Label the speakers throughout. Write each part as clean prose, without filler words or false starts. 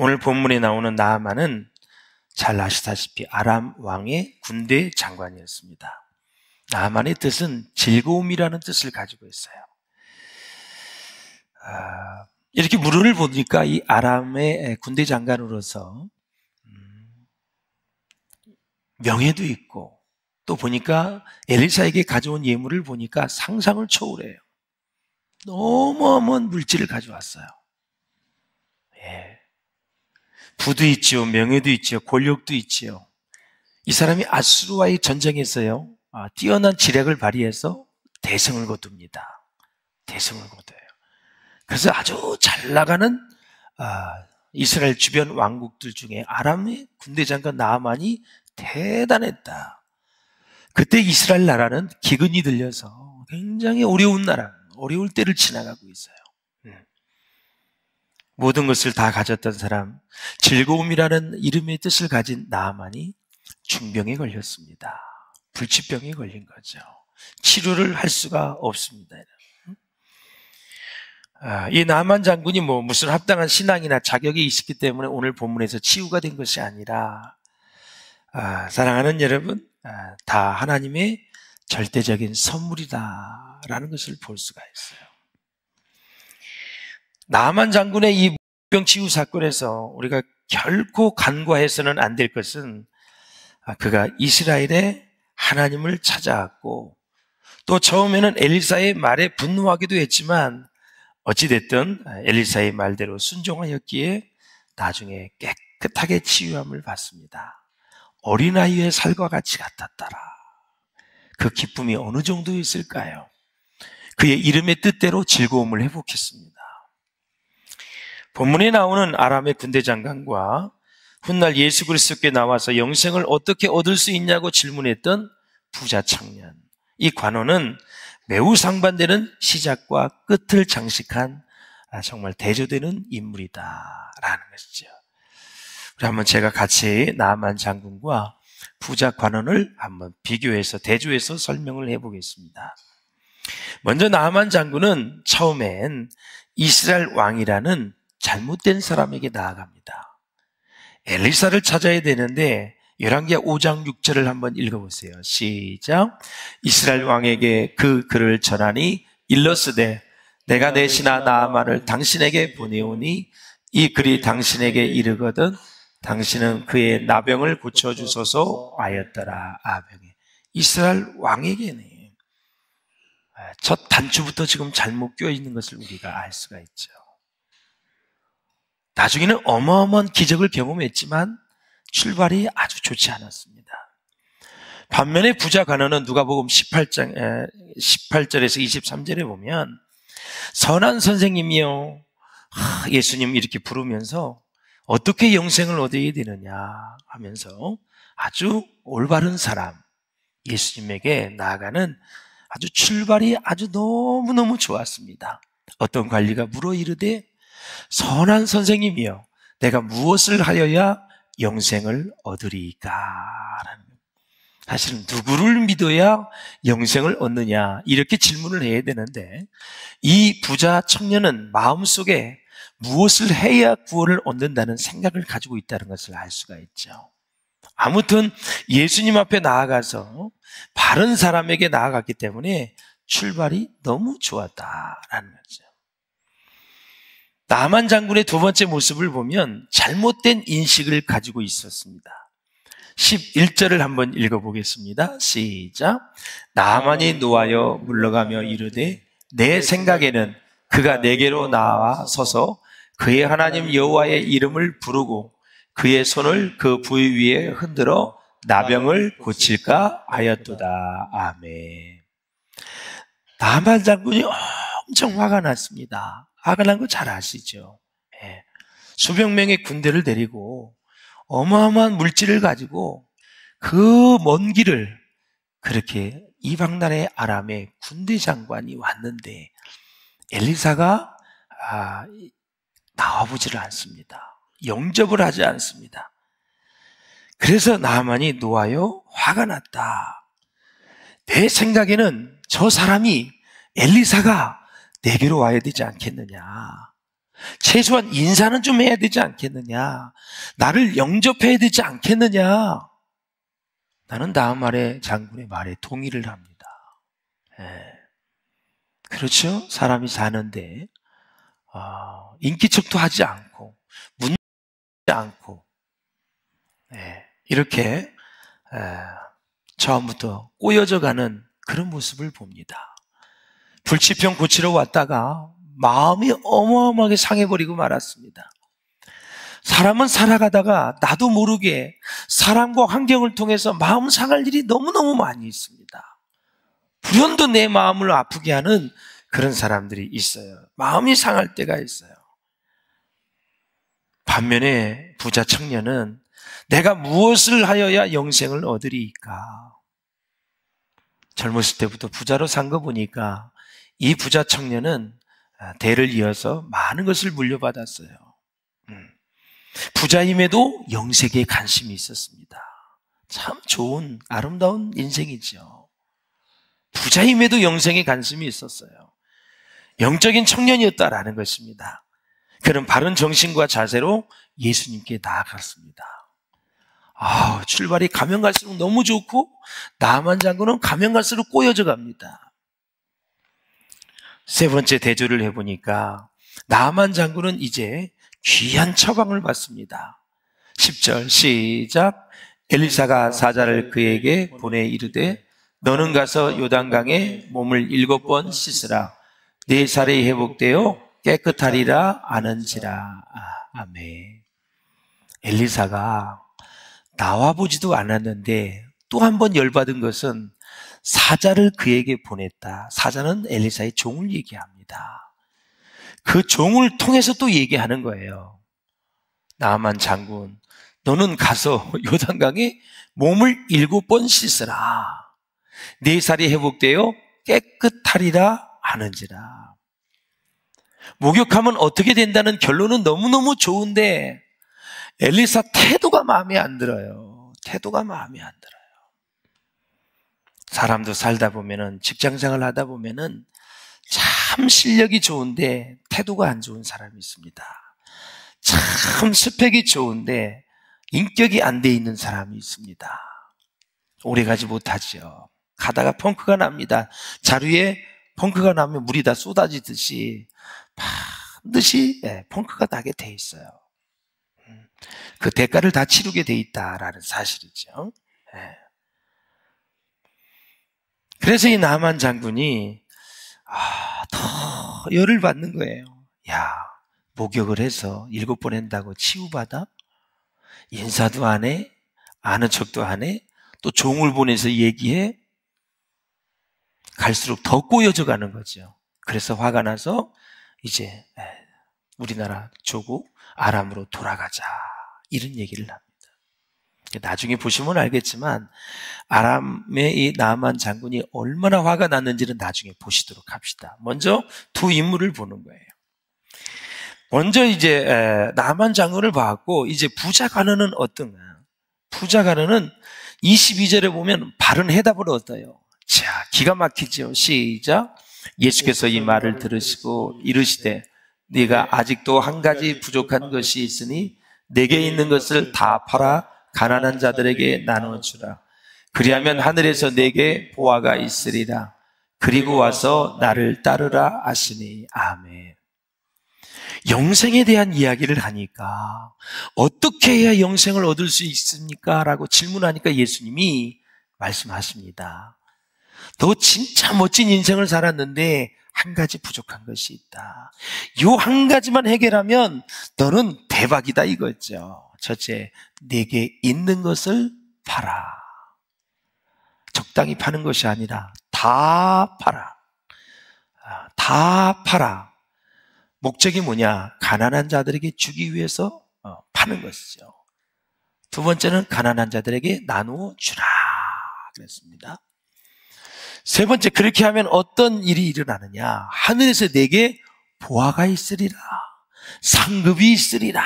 Speaker 1: 오늘 본문에 나오는 나아만은 잘 아시다시피 아람 왕의 군대 장관이었습니다. 나아만의 뜻은 즐거움이라는 뜻을 가지고 있어요. 이렇게 물건을 보니까 이 아람의 군대 장관으로서 명예도 있고, 또 보니까 엘리사에게 가져온 예물을 보니까 상상을 초월해요. 어마어마한 물질을 가져왔어요. 부도 있지요, 명예도 있지요, 권력도 있지요. 이 사람이 아수르와의 전쟁에서요, 뛰어난 지략을 발휘해서 대승을 거둡니다. 대승을 거둬요. 그래서 아주 잘 나가는 이스라엘 주변 왕국들 중에 아람의 군대 장관 나아만이 대단했다. 그때 이스라엘 나라는 기근이 들려서 굉장히 어려울 때를 지나가고 있어요. 모든 것을 다 가졌던 사람, 즐거움이라는 이름의 뜻을 가진 나아만이 중병에 걸렸습니다. 불치병에 걸린 거죠. 치료를 할 수가 없습니다. 이 나아만 장군이 무슨 합당한 신앙이나 자격이 있었기 때문에 오늘 본문에서 치유가 된 것이 아니라, 사랑하는 여러분, 다 하나님의 절대적인 선물이다라는 것을 볼 수가 있어요. 나아만 장군의 이 물병 치유 사건에서 우리가 결코 간과해서는 안 될 것은, 그가 이스라엘의 하나님을 찾아왔고, 또 처음에는 엘리사의 말에 분노하기도 했지만 어찌됐든 엘리사의 말대로 순종하였기에 나중에 깨끗하게 치유함을 받습니다. 어린아이의 살과 같이 같았더라. 그 기쁨이 어느 정도였을까요? 그의 이름의 뜻대로 즐거움을 회복했습니다. 본문에 나오는 아람의 군대 장관과 훗날 예수 그리스도께 나와서 영생을 어떻게 얻을 수 있냐고 질문했던 부자 청년, 이 관원은 매우 상반되는 시작과 끝을 장식한 정말 대조되는 인물이다라는 것이죠. 우리 한번 제가 같이 나아만 장군과 부자 관원을 한번 비교해서 대조해서 설명을 해보겠습니다. 먼저 나아만 장군은 처음엔 이스라엘 왕이라는 잘못된 사람에게 나아갑니다. 엘리사를 찾아야 되는데 열왕기하 5장 6절을 한번 읽어보세요. 시작. 이스라엘 왕에게 그 글을 전하니 일러스되 내가 내 신하 나아만을 당신에게 보내오니 이 글이 당신에게 이르거든 당신은 그의 나병을 고쳐주소서 하였더라. 아병에 이스라엘 왕에게네. 첫 단추부터 지금 잘못 껴있는 것을 우리가 알 수가 있죠. 나중에는 어마어마한 기적을 경험했지만 출발이 아주 좋지 않았습니다. 반면에 부자 관원은 누가복음 18절에서 23절에 보면 선한 선생님이요, 예수님 이렇게 부르면서 어떻게 영생을 얻어야 되느냐 하면서 아주 올바른 사람, 예수님에게 나아가는 아주 출발이 아주 너무너무 좋았습니다. 어떤 관리가 물어 이르되 선한 선생님이요, 내가 무엇을 하여야 영생을 얻으리까? 사실은 누구를 믿어야 영생을 얻느냐 이렇게 질문을 해야 되는데, 이 부자 청년은 마음속에 무엇을 해야 구원을 얻는다는 생각을 가지고 있다는 것을 알 수가 있죠. 아무튼 예수님 앞에 나아가서 바른 사람에게 나아갔기 때문에 출발이 너무 좋았다라는 거죠. 나아만 장군의 두 번째 모습을 보면 잘못된 인식을 가지고 있었습니다. 11절을 한번 읽어보겠습니다. 시작. 나아만이 노하여 물러가며 이르되 내 생각에는 그가 내게로 나와 서서 그의 하나님 여호와의 이름을 부르고 그의 손을 그 부위 위에 흔들어 나병을 고칠까 하였도다. 아멘. 나아만 장군이 엄청 화가 났습니다. 화가 난 거 잘 아시죠? 수백 명의 군대를 데리고 어마어마한 물질을 가지고 그 먼 길을 그렇게 이방 나라의 아람의 군대 장관이 왔는데 엘리사가 나와보지를 않습니다. 영접을 하지 않습니다. 그래서 나아만이 노하여 화가 났다. 내 생각에는 저 사람이 엘리사가 내게로 와야 되지 않겠느냐. 최소한 인사는 좀 해야 되지 않겠느냐? 나를 영접해야 되지 않겠느냐? 나는 다음 말에 장군의 말에 동의를 합니다. 그렇죠? 사람이 사는데 인기척도 하지 않고 묻지 않고 이렇게 처음부터 꼬여져가는 그런 모습을 봅니다. 불치병 고치러 왔다가 마음이 어마어마하게 상해버리고 말았습니다. 사람은 살아가다가 나도 모르게 사람과 환경을 통해서 마음 상할 일이 너무너무 많이 있습니다. 불현도 내 마음을 아프게 하는 그런 사람들이 있어요. 마음이 상할 때가 있어요. 반면에 부자 청년은 내가 무엇을 하여야 영생을 얻으리까? 젊었을 때부터 부자로 산 거 보니까 이 부자 청년은 대를 이어서 많은 것을 물려받았어요. 부자임에도 영생에 관심이 있었습니다. 참 좋은 아름다운 인생이죠. 부자임에도 영생에 관심이 있었어요. 영적인 청년이었다라는 것입니다. 그는 바른 정신과 자세로 예수님께 나아갔습니다. 출발이 가면 갈수록 너무 좋고 나만 장군은 가면 갈수록 꼬여져 갑니다. 세 번째 대조를 해보니까 나만 장군은 이제 귀한 처방을 받습니다. 10절 시작. 엘리사가 사자를 그에게 보내 이르되 너는 가서 요단강에 몸을 7번 씻으라. 네 살이 회복되어 깨끗하리라 하는지라. 아멘. 엘리사가 나와보지도 않았는데 또 한 번 열받은 것은 사자를 그에게 보냈다. 사자는 엘리사의 종을 얘기합니다. 그 종을 통해서 또 얘기하는 거예요. 나만 장군, 너는 가서 요단강에 몸을 7번 씻으라. 네 살이 회복되어 깨끗하리라 하는지라. 목욕하면 어떻게 된다는 결론은 너무너무 좋은데 엘리사 태도가 마음에 안 들어요. 태도가 마음에 안 들어요. 사람도 살다 보면은 직장생활 하다 보면은 참 실력이 좋은데 태도가 안 좋은 사람이 있습니다. 참 스펙이 좋은데 인격이 안 돼 있는 사람이 있습니다. 오래가지 못하죠. 가다가 펑크가 납니다. 자루에 펑크가 나면 물이 다 쏟아지듯이 반드시 펑크가 나게 돼 있어요. 그 대가를 다 치르게 돼 있다라는 사실이죠. 그래서 이 나만 장군이 더 열을 받는 거예요. 야, 목욕을 해서 7번 한다고 치유받아? 인사도 안 해? 아는 척도 안 해? 또 종을 보내서 얘기해? 갈수록 더 꼬여져 가는 거죠. 그래서 화가 나서 이제 우리나라 조국 아람으로 돌아가자 이런 얘기를 합니다. 나중에 보시면 알겠지만 아람의 이 나만 장군이 얼마나 화가 났는지는 나중에 보시도록 합시다. 먼저 두 인물을 보는 거예요. 먼저 이제 나만 장군을 봤고 이제 부자 가느는 어떤가? 부자 가느는 22절에 보면 바른 해답을 얻어요. 자, 기가 막히죠. 시작. 예수께서 이 말을 들으시고 이르시되 네가 아직도 한 가지 부족한 것이 있으니 내게 있는 것을 다 팔아 가난한 자들에게 나눠주라. 그리하면 하늘에서 내게 보화가 있으리라. 그리고 와서 나를 따르라 하시니. 아멘. 영생에 대한 이야기를 하니까 어떻게 해야 영생을 얻을 수 있습니까? 라고 질문하니까 예수님이 말씀하십니다. 너 진짜 멋진 인생을 살았는데 한 가지 부족한 것이 있다. 요 한 가지만 해결하면 너는 대박이다 이거죠. 첫째, 내게 있는 것을 팔아. 적당히 파는 것이 아니라 다 팔아. 다 팔아. 목적이 뭐냐? 가난한 자들에게 주기 위해서 파는 것이죠. 두 번째는 가난한 자들에게 나누어 주라 그랬습니다. 세 번째, 그렇게 하면 어떤 일이 일어나느냐? 하늘에서 내게 보화가 있으리라. 상급이 있으리라.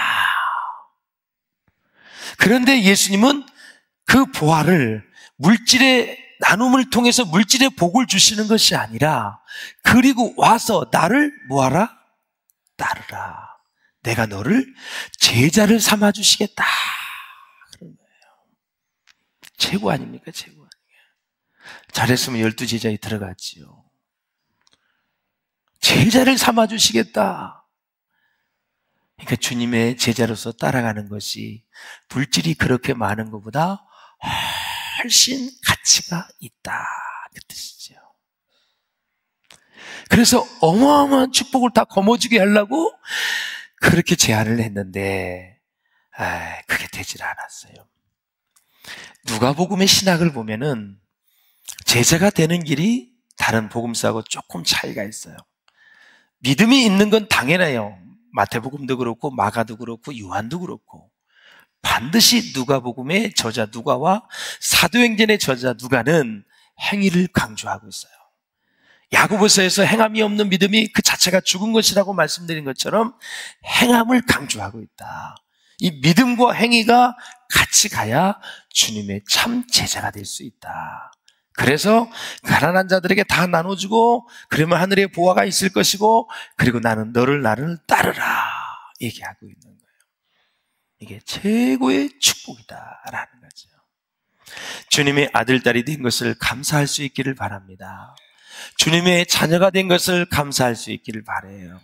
Speaker 1: 그런데 예수님은 그 보화를 물질의 나눔을 통해서 물질의 복을 주시는 것이 아니라 그리고 와서 나를 뭐하라? 따르라. 내가 너를 제자를 삼아 주시겠다. 그런 거예요. 최고 아닙니까? 최고 아닙니까? 잘했으면 12제자에 들어갔지요. 제자를 삼아 주시겠다. 그러니까 주님의 제자로서 따라가는 것이 물질이 그렇게 많은 것보다 훨씬 가치가 있다. 그 뜻이죠. 그래서 어마어마한 축복을 다 거머쥐게 하려고 그렇게 제안을 했는데 그게 되질 않았어요. 누가복음의 신학을 보면은 제자가 되는 길이 다른 복음서하고 조금 차이가 있어요. 믿음이 있는 건 당연해요. 마태복음도 그렇고 마가도 그렇고 요한도 그렇고 반드시 누가복음의 저자 누가와 사도행전의 저자 누가는 행위를 강조하고 있어요. 야고보서에서 행함이 없는 믿음이 그 자체가 죽은 것이라고 말씀드린 것처럼 행함을 강조하고 있다. 이 믿음과 행위가 같이 가야 주님의 참 제자가 될 수 있다. 그래서 가난한 자들에게 다 나눠주고 그러면 하늘에 보화가 있을 것이고 그리고 나는 나를 따르라 얘기하고 있는 거예요. 이게 최고의 축복이다라는 거죠. 주님의 아들, 딸이 된 것을 감사할 수 있기를 바랍니다. 주님의 자녀가 된 것을 감사할 수 있기를 바라요.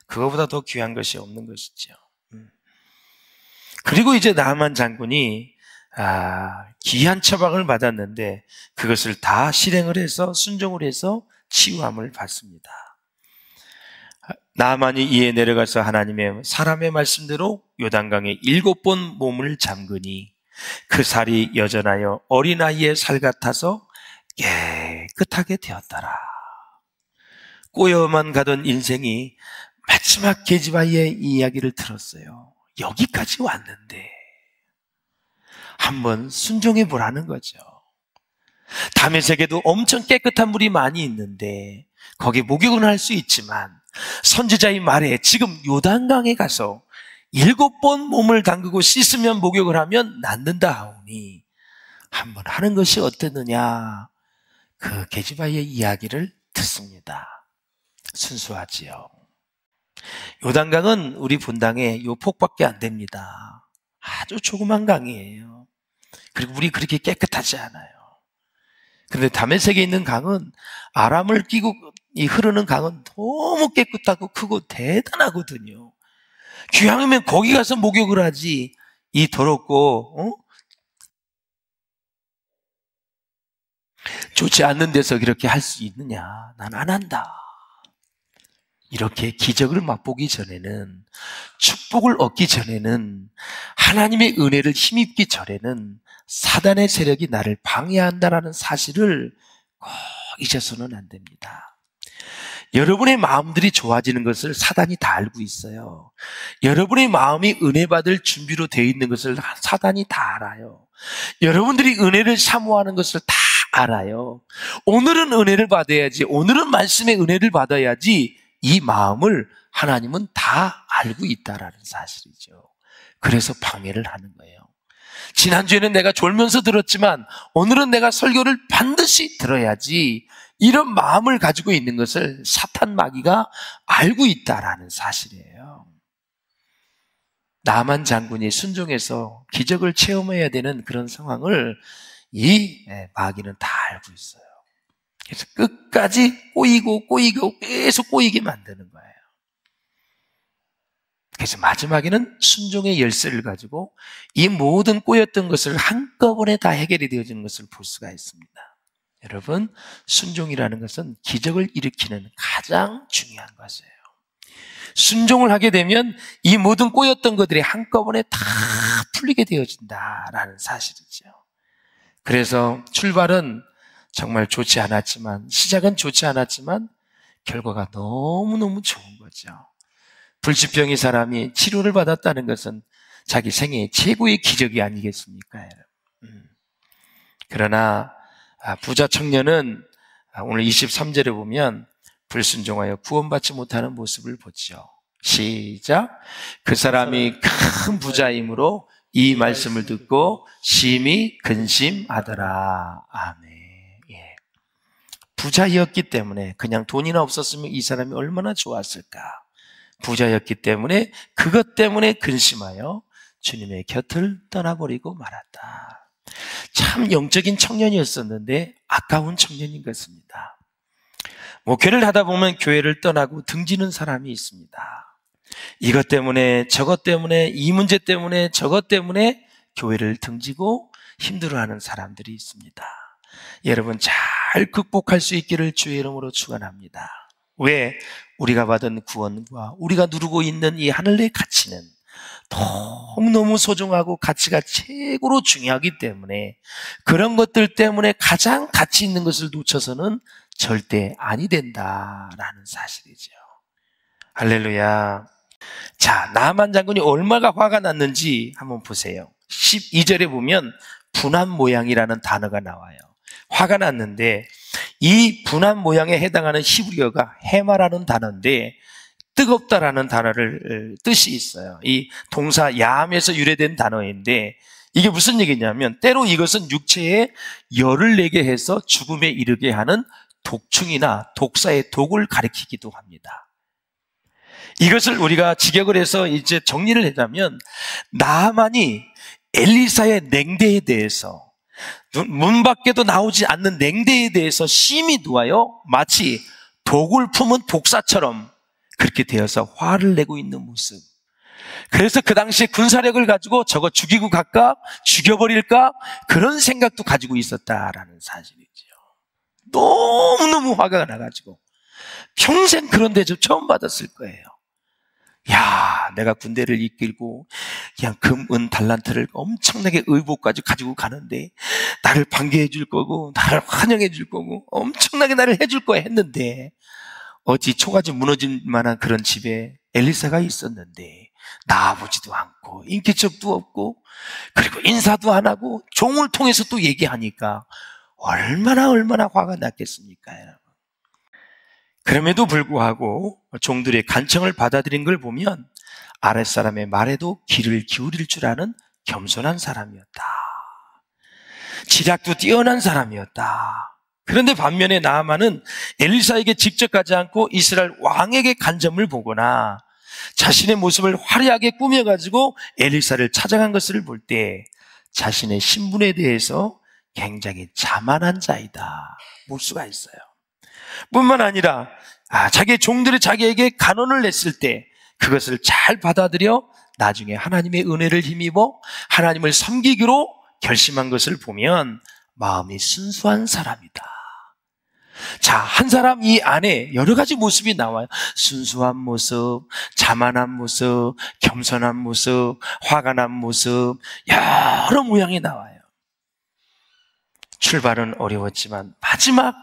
Speaker 1: 그거보다 더 귀한 것이 없는 것이죠. 그리고 이제 나만 장군이 귀한 처방을 받았는데 그것을 다 실행을 해서 순종을 해서 치유함을 받습니다. 나만이 이에 내려가서 하나님의 사람의 말씀대로 요단강에 7번 몸을 잠그니 그 살이 여전하여 어린아이의 살 같아서 깨끗하게 되었더라. 꼬여만 가던 인생이 마지막 계집아이의 이야기를 들었어요. 여기까지 왔는데 한번 순종해 보라는 거죠. 다메섹에도 엄청 깨끗한 물이 많이 있는데 거기에 목욕은 할 수 있지만 선지자의 말에 지금 요단강에 가서 7번 몸을 담그고 씻으면 목욕을 하면 낫는다 하오니 한번 하는 것이 어땠느냐. 그 계집아이의 이야기를 듣습니다. 순수하지요. 요단강은 우리 본당에 요 폭밖에 안 됩니다. 아주 조그만 강이에요. 그리고 물이 그렇게 깨끗하지 않아요. 그런데 다메섹에 있는 강은 아람을 끼고 흐르는 강은 너무 깨끗하고 크고 대단하거든요. 귀향이면 거기 가서 목욕을 하지 이 더럽고 좋지 않는 데서 그렇게 할 수 있느냐. 난 안 한다. 이렇게 기적을 맛보기 전에는, 축복을 얻기 전에는, 하나님의 은혜를 힘입기 전에는 사단의 세력이 나를 방해한다라는 사실을 꼭 잊어서는 안 됩니다. 여러분의 마음들이 좋아지는 것을 사단이 다 알고 있어요. 여러분의 마음이 은혜 받을 준비로 되어 있는 것을 사단이 다 알아요. 여러분들이 은혜를 사모하는 것을 다 알아요. 오늘은 은혜를 받아야지, 오늘은 말씀의 은혜를 받아야지, 이 마음을 하나님은 다 알고 있다라는 사실이죠. 그래서 방해를 하는 거예요. 지난주에는 내가 졸면서 들었지만 오늘은 내가 설교를 반드시 들어야지, 이런 마음을 가지고 있는 것을 사탄 마귀가 알고 있다라는 사실이에요. 나만 장군이 순종해서 기적을 체험해야 되는 그런 상황을 이 마귀는 다 알고 있어요. 그래서 끝까지 꼬이고 계속 꼬이게 만드는 거예요. 그래서 마지막에는 순종의 열쇠를 가지고 이 모든 꼬였던 것을 한꺼번에 다 해결이 되어지는 것을 볼 수가 있습니다. 여러분, 순종이라는 것은 기적을 일으키는 가장 중요한 것이에요. 순종을 하게 되면 이 모든 꼬였던 것들이 한꺼번에 다 풀리게 되어진다라는 사실이죠. 그래서 출발은 정말 좋지 않았지만, 시작은 좋지 않았지만 결과가 너무너무 좋은 거죠. 불치병의 사람이 치료를 받았다는 것은 자기 생애의 최고의 기적이 아니겠습니까, 여러분? 그러나 부자 청년은 오늘 23절에 보면 불순종하여 구원받지 못하는 모습을 보죠. 시작. 그 사람이 큰 부자이므로 이 말씀을 듣고 심히 근심하더라. 아멘. 예. 부자였기 때문에, 그냥 돈이나 없었으면 이 사람이 얼마나 좋았을까. 부자였기 때문에 그것 때문에 근심하여 주님의 곁을 떠나버리고 말았다. 참 영적인 청년이었었는데 아까운 청년인 것입니다. 목회를 하다 보면 교회를 떠나고 등지는 사람이 있습니다. 이것 때문에 저것 때문에 이 문제 때문에 저것 때문에 교회를 등지고 힘들어하는 사람들이 있습니다. 여러분 잘 극복할 수 있기를 주의 이름으로 축원합니다. 왜? 우리가 받은 구원과 우리가 누리고 있는 이 하늘의 가치는 너무너무 소중하고 가치가 최고로 중요하기 때문에 그런 것들 때문에 가장 가치 있는 것을 놓쳐서는 절대 아니 된다라는 사실이죠. 할렐루야. 자, 나만 장군이 얼마나 화가 났는지 한번 보세요. 12절에 보면 분한 모양이라는 단어가 나와요. 화가 났는데 이 분한 모양에 해당하는 히브리어가 해마라는 단어인데 뜨겁다라는 단어를 뜻이 있어요. 이 동사 야함에서 유래된 단어인데 이게 무슨 얘기냐면 때로 이것은 육체에 열을 내게 해서 죽음에 이르게 하는 독충이나 독사의 독을 가리키기도 합니다. 이것을 우리가 직역을 해서 이제 정리를 하자면 나하만이 엘리사의 냉대에 대해서 문 밖에도 나오지 않는 냉대에 대해서 심히 누하여 마치 독을 품은 독사처럼 그렇게 되어서 화를 내고 있는 모습. 그래서 그 당시에 군사력을 가지고 저거 죽이고 갈까? 죽여버릴까? 그런 생각도 가지고 있었다라는 사실이죠. 너무너무 화가 나가지고 평생 그런 대접 처음 받았을 거예요. 야, 내가 군대를 이끌고 그냥 금, 은, 달란트를 엄청나게 의복까지 가지고 가는데 나를 반겨해 줄 거고 나를 환영해 줄 거고 엄청나게 나를 해줄 거야 했는데 어찌 초가지 무너질 만한 그런 집에 엘리사가 있었는데 나아보지도 않고 인기척도 없고 그리고 인사도 안 하고 종을 통해서 또 얘기하니까 얼마나 화가 났겠습니까, 여러분. 그럼에도 불구하고 종들의 간청을 받아들인 걸 보면 아랫사람의 말에도 귀를 기울일 줄 아는 겸손한 사람이었다. 지략도 뛰어난 사람이었다. 그런데 반면에 나아만은 엘리사에게 직접 가지 않고 이스라엘 왕에게 간점을 보거나 자신의 모습을 화려하게 꾸며가지고 엘리사를 찾아간 것을 볼 때 자신의 신분에 대해서 굉장히 자만한 자이다 볼 수가 있어요. 뿐만 아니라 자기의 종들이 자기에게 간언을 냈을 때 그것을 잘 받아들여 나중에 하나님의 은혜를 힘입어 하나님을 섬기기로 결심한 것을 보면 마음이 순수한 사람이다. 자, 한 사람 이 안에 여러 가지 모습이 나와요. 순수한 모습, 자만한 모습, 겸손한 모습, 화가 난 모습, 여러 모양이 나와요. 출발은 어려웠지만 마지막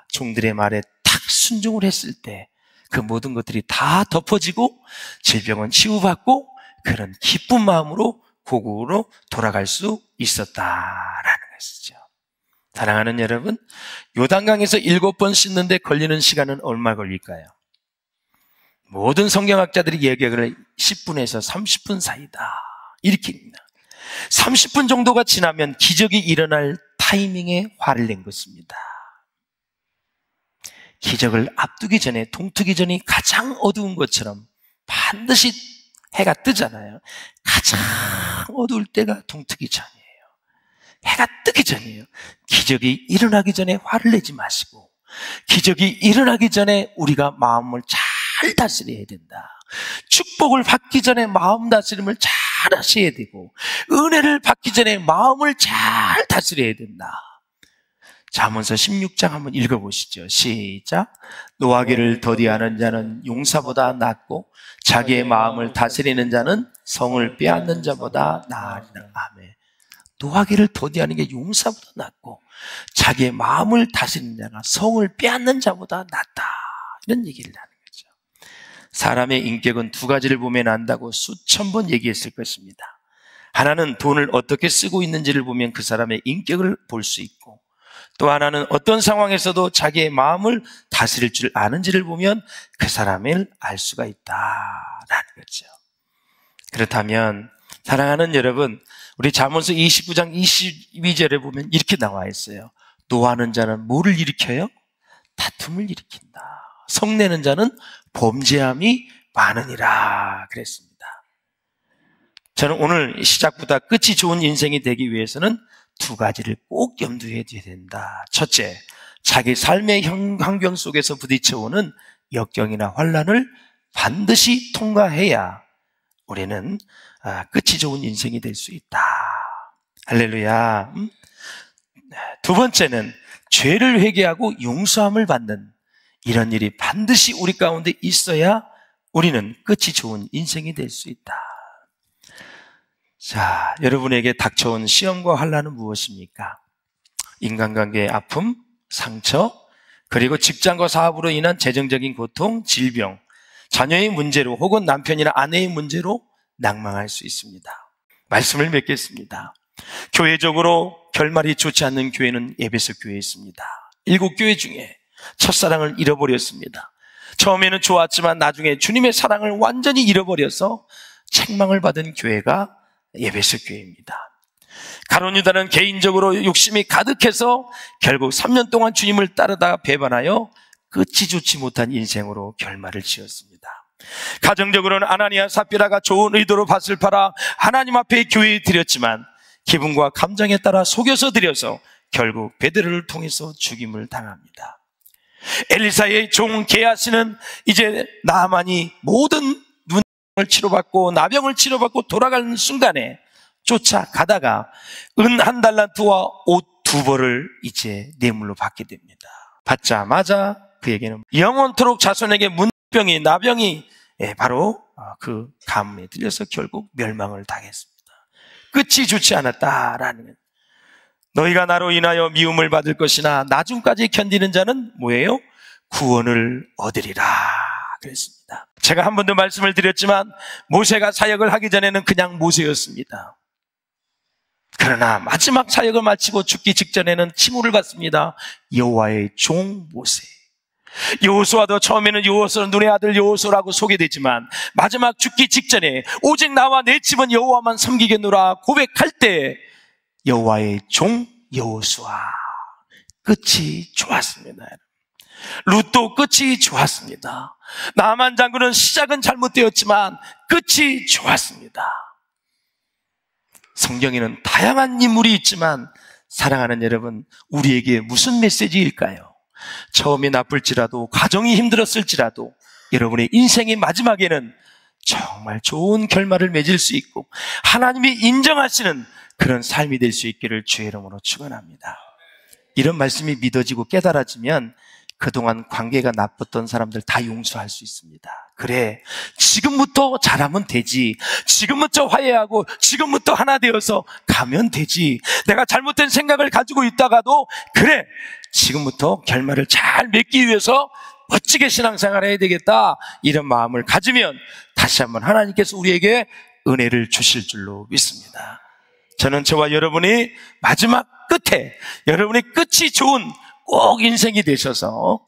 Speaker 1: 종들의 말에 딱 순종을 했을 때 그 모든 것들이 다 덮어지고 질병은 치유받고 그런 기쁜 마음으로 고국으로 돌아갈 수 있었다라는 것이죠. 사랑하는 여러분, 요단강에서 7번 씻는데 걸리는 시간은 얼마 걸릴까요? 모든 성경학자들이 얘기하기를 10분에서 30분 사이다 이렇게 합니다. 30분 정도가 지나면 기적이 일어날 타이밍에 화를 낸 것입니다. 기적을 앞두기 전에, 동트기 전이 가장 어두운 것처럼 반드시 해가 뜨잖아요. 가장 어두울 때가 동트기 전이에요. 해가 뜨기 전이에요. 기적이 일어나기 전에 화를 내지 마시고 기적이 일어나기 전에 우리가 마음을 잘 다스려야 된다. 축복을 받기 전에 마음 다스림을 잘 하셔야 되고 은혜를 받기 전에 마음을 잘 다스려야 된다. 잠언서 16장 한번 읽어보시죠. 시작. 노하기를 더디하는 자는 용사보다 낫고 자기의 마음을 다스리는 자는 성을 빼앗는 자보다 나으리라. 아멘. 노하기를 더디하는 게 용사보다 낫고 자기의 마음을 다스리는 자가 성을 빼앗는 자보다 낫다. 이런 얘기를 하는 거죠. 사람의 인격은 두 가지를 보면 안다고 수천 번 얘기했을 것입니다. 하나는 돈을 어떻게 쓰고 있는지를 보면 그 사람의 인격을 볼 수 있고 또 하나는 어떤 상황에서도 자기의 마음을 다스릴 줄 아는지를 보면 그 사람을 알 수가 있다라는 거죠. 그렇다면 사랑하는 여러분, 우리 잠언서 29장 22절에 보면 이렇게 나와 있어요. 노하는 자는 뭐를 일으켜요? 다툼을 일으킨다. 성내는 자는 범죄함이 많으니라 그랬습니다. 저는 오늘 시작보다 끝이 좋은 인생이 되기 위해서는 두 가지를 꼭 염두에 둬야 된다. 첫째, 자기 삶의 환경 속에서 부딪혀오는 역경이나 환난을 반드시 통과해야 우리는 끝이 좋은 인생이 될 수 있다. 할렐루야. 두 번째는 죄를 회개하고 용서함을 받는 이런 일이 반드시 우리 가운데 있어야 우리는 끝이 좋은 인생이 될 수 있다. 자, 여러분에게 닥쳐온 시험과 환난은 무엇입니까? 인간관계의 아픔, 상처, 그리고 직장과 사업으로 인한 재정적인 고통, 질병, 자녀의 문제로 혹은 남편이나 아내의 문제로 낭망할 수 있습니다. 말씀을 맺겠습니다. 교회적으로 결말이 좋지 않는 교회는 에베소 교회에 있습니다. 7교회 중에 첫사랑을 잃어버렸습니다. 처음에는 좋았지만 나중에 주님의 사랑을 완전히 잃어버려서 책망을 받은 교회가 에베소 교회입니다. 가룟 유다는 개인적으로 욕심이 가득해서 결국 3년 동안 주님을 따르다가 배반하여 끝이 좋지 못한 인생으로 결말을 지었습니다. 가정적으로는 아나니아 삽비라가 좋은 의도로 밭을 팔아 하나님 앞에 교회에 드렸지만 기분과 감정에 따라 속여서 드려서 결국 베드로를 통해서 죽임을 당합니다. 엘리사의 종 게하시는 이제 나아만이 모든 눈을 치료받고 나병을 치료받고 돌아가는 순간에 쫓아가다가 은 1달란트와 옷 2벌을 이제 뇌물로 받게 됩니다. 받자마자 그에게는 영원토록 자손에게 문병이 나병이 바로 그 가뭄에 들려서 결국 멸망을 당했습니다. 끝이 좋지 않았다라는, 너희가 나로 인하여 미움을 받을 것이나 나중까지 견디는 자는 뭐예요? 구원을 얻으리라 그랬습니다. 제가 한 번도 말씀을 드렸지만 모세가 사역을 하기 전에는 그냥 모세였습니다. 그러나 마지막 사역을 마치고 죽기 직전에는 칭호를 받습니다. 여호와의 종 모세. 여호수아도 처음에는 여호수 눈의 아들 여호수아라고 소개되지만 마지막 죽기 직전에 오직 나와 내 집은 여호와만 섬기겠노라 고백할 때 여호와의 종 여호수아. 끝이 좋았습니다. 룻도 끝이 좋았습니다. 나만 장군은 시작은 잘못되었지만 끝이 좋았습니다. 성경에는 다양한 인물이 있지만 사랑하는 여러분, 우리에게 무슨 메시지일까요? 처음이 나쁠지라도, 가정이 힘들었을지라도 여러분의 인생의 마지막에는 정말 좋은 결말을 맺을 수 있고 하나님이 인정하시는 그런 삶이 될 수 있기를 주의 이름으로 축원합니다. 이런 말씀이 믿어지고 깨달아지면 그동안 관계가 나빴던 사람들 다 용서할 수 있습니다. 그래, 지금부터 잘하면 되지. 지금부터 화해하고 지금부터 하나 되어서 가면 되지. 내가 잘못된 생각을 가지고 있다가도 그래, 지금부터 결말을 잘 맺기 위해서 멋지게 신앙생활을 해야 되겠다, 이런 마음을 가지면 다시 한번 하나님께서 우리에게 은혜를 주실 줄로 믿습니다. 저는 저와 여러분이 마지막 끝에 여러분의 끝이 좋은 꼭 인생이 되셔서,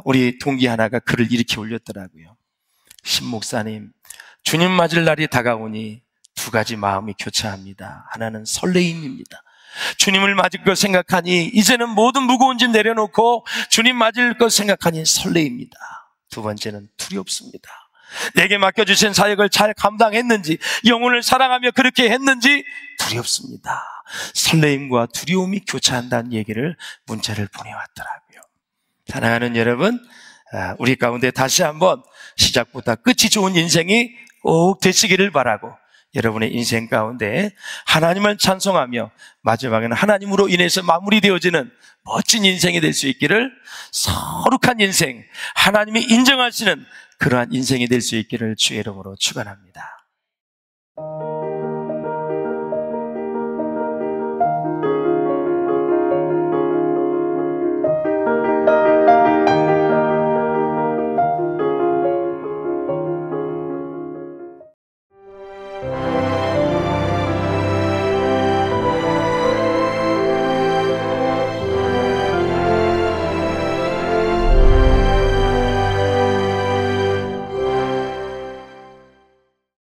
Speaker 1: 우리 동기 하나가 글을 이렇게 올렸더라고요. 신 목사님, 주님 맞을 날이 다가오니 두 가지 마음이 교차합니다. 하나는 설레임입니다. 주님을 맞을 것 생각하니 이제는 모든 무거운 짐 내려놓고 주님 맞을 것 생각하니 설레입니다. 두 번째는 두렵습니다. 내게 맡겨주신 사역을 잘 감당했는지, 영혼을 사랑하며 그렇게 했는지 두렵습니다. 설레임과 두려움이 교차한다는 얘기를 문자를 보내왔더라고요. 사랑하는 여러분, 우리 가운데 다시 한번 시작보다 끝이 좋은 인생이 꼭 되시기를 바라고, 여러분의 인생 가운데 하나님을 찬송하며 마지막에는 하나님으로 인해서 마무리되어지는 멋진 인생이 될 수 있기를, 거룩한 인생, 하나님이 인정하시는 그러한 인생이 될 수 있기를 주의 이름으로 축원합니다.